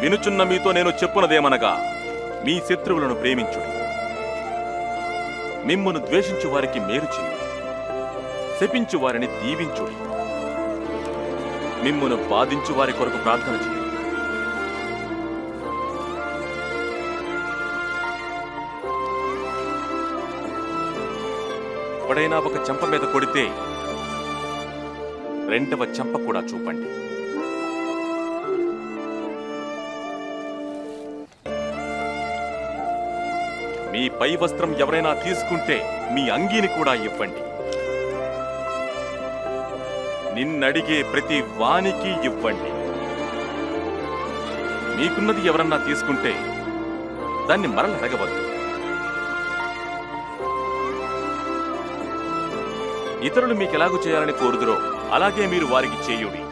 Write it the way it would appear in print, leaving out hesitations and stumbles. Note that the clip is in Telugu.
వినుచున్న మీతో నేను చెప్పునదేమనగా, మీ శత్రువులను ప్రేమించుడి, మిమ్మును ద్వేషించు వారికి మేలు చేయుడి, శపించు వారిని దీవించుడి, మిమ్మును బాధించు వారి కొరకు ప్రార్థన చేయుడి. ఎవడైనా ఒక చెంప మీద కొడితే రెండవ చెంప కూడా చూపండి. మీ పై వస్త్రం ఎవరైనా తీసుకుంటే మీ అంగీని కూడా ఇవ్వండి. నిన్నడిగే ప్రతి వానికి ఇవ్వండి. మీకున్నది ఎవరన్నా తీసుకుంటే దాన్ని మరల అడగవద్దు. ఇతరులు మీకెలాగూ చేయాలని కోరుదురో అలాగే మీరు వారికి చేయుడి.